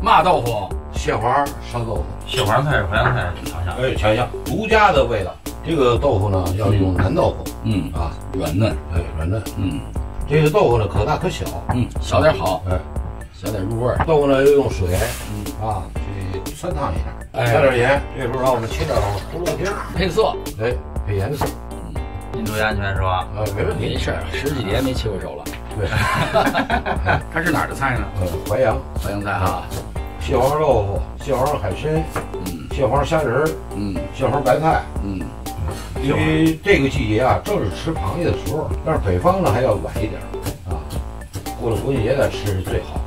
嘛豆腐？蟹黄烧豆腐。蟹黄菜是淮扬菜强项。哎，强项，独家的味道。这个豆腐呢，要用南豆腐。软嫩。哎，软嫩。这个豆腐呢，可大可小。小点好。哎，小点入味。豆腐呢，要用水。去酸烫一下，加点盐。这时候让我们切点胡萝卜丁，配色。哎，配颜色。您注意安全是吧？没问题。没事，10几年没切过手了。对。它是哪儿的菜呢？淮扬菜啊。蟹黄豆腐、蟹黄海参，蟹黄虾仁，蟹黄白菜，因为这个季节啊，正是吃螃蟹的时候，但是北方呢还要晚一点啊，过了国庆节再吃是最好。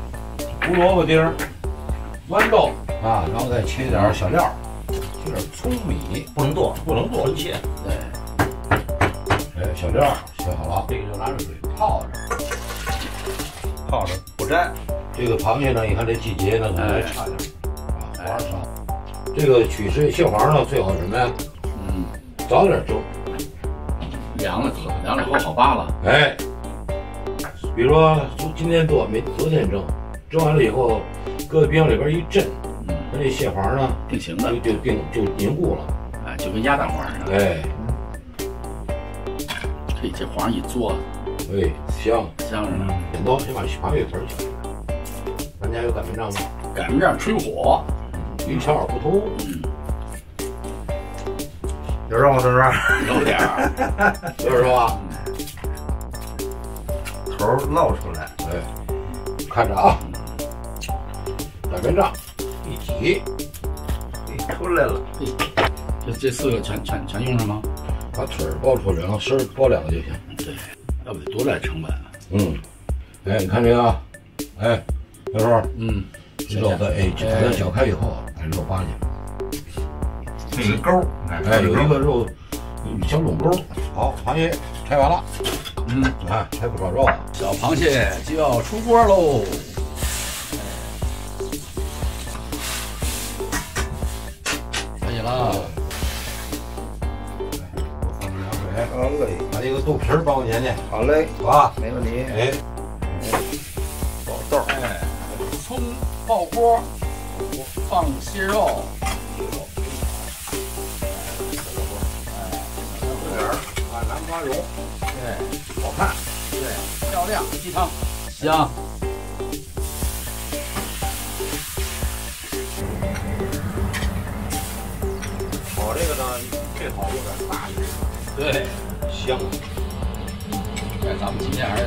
胡萝卜丁、豌豆啊，然后再切点小料，切点葱米，不能剁，纯切。对，哎，小料切好了，这个就拿着水泡着不粘。这个螃蟹呢，你看这季节呢可能还差点黄少。这个取蟹黄呢，最好什么呀？早点蒸，凉了以后好扒了。哎，比如说今天剁，昨天蒸，蒸完了以后，搁在冰箱里边一镇，那这蟹黄呢，定型的就凝固了，哎，就跟鸭蛋黄似的。哎，这黄一嘬，哎，香着呢。剪刀先把螃蟹盆取出来。咱家有擀面杖吗？擀面杖吹火，一窍不通。有肉吗，孙叔？有点儿，就是说吧，头露出来。哎，看着啊，擀面杖一挤，出来了。这4个全用上吗？把腿儿包出来，然后身儿包2个就行。对，要不得多大成本啊？哎，你看这个，哎，小叔，肉的，哎，把它搅开以后，把肉扒进去。一个钩，哎，有一个肉小垄沟。好，螃蟹拆完了。你看拆不少肉啊。小螃蟹就要出锅喽。可以了。我放点凉水。好嘞，把这个豆皮儿帮我碾碾。好嘞，好吧，没问题。哎，爆豆，哎，葱爆锅，放蟹肉。南瓜蓉，对，好看，对，漂亮，鸡汤香。炒这个呢，最好用点大油，对，香。但咱们今天还是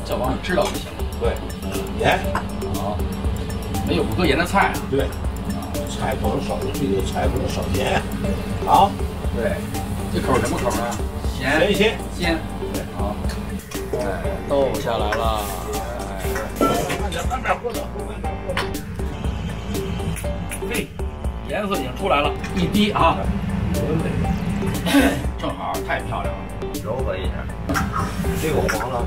叫网友知道就行了。对，盐，好，没有不搁盐的菜啊。对，菜不能少，这个菜不能少盐啊。对，这口什么口呢？鲜。对，好。哎，豆腐下来了。慢点喝的。嘿，颜色已经出来了，一滴啊，正好，太漂亮了。柔和一下。这个黄呢，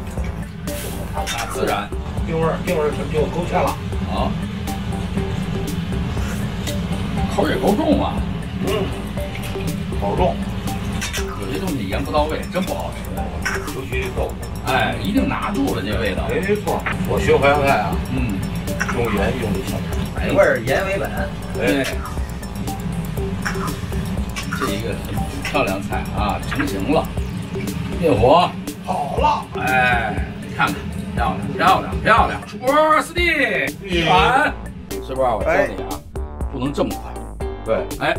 大自然，定味儿就勾芡了。好，口也够重啊。口重。有些东西盐不到位，真不好吃。尤其豆腐，哎，一定拿住了这味道。没错，我学淮扬菜啊，用盐用的小点，百味儿盐为本。对，这一个很漂亮菜啊，成型了，灭火，好了，哎，看看，漂亮，出锅四弟，一碗，师傅，我教你啊，不能这么快，对，哎，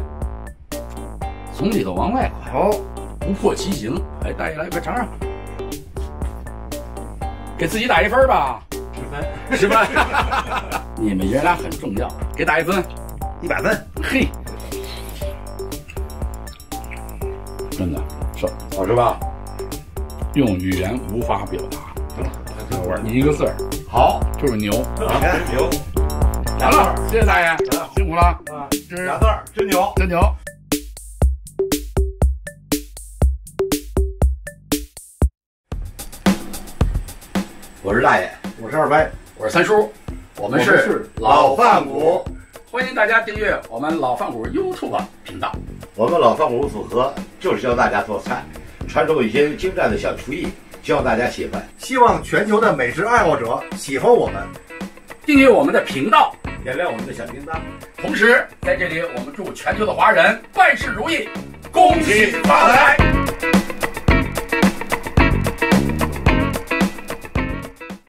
从里头往外快，好，不破其形，哎，大爷来，快尝尝，给自己打1分吧，10分，你们爷俩很重要，给打1分，100分，嘿。真的是好吃吧？用语言无法表达，一个字儿，好，就是牛。牛，完了，谢谢大爷，辛苦了。俩字儿，真牛，真牛。我是大爷，我是二白，我是三叔，我们是老饭骨，欢迎大家订阅我们老饭骨 YouTube 频道。我们老饭骨组合就是教大家做菜，传授一些精湛的小厨艺，希望大家喜欢。希望全球的美食爱好者喜欢我们，订阅我们的频道，点亮我们的小铃铛。同时，在这里我们祝全球的华人万事如意，恭喜发财。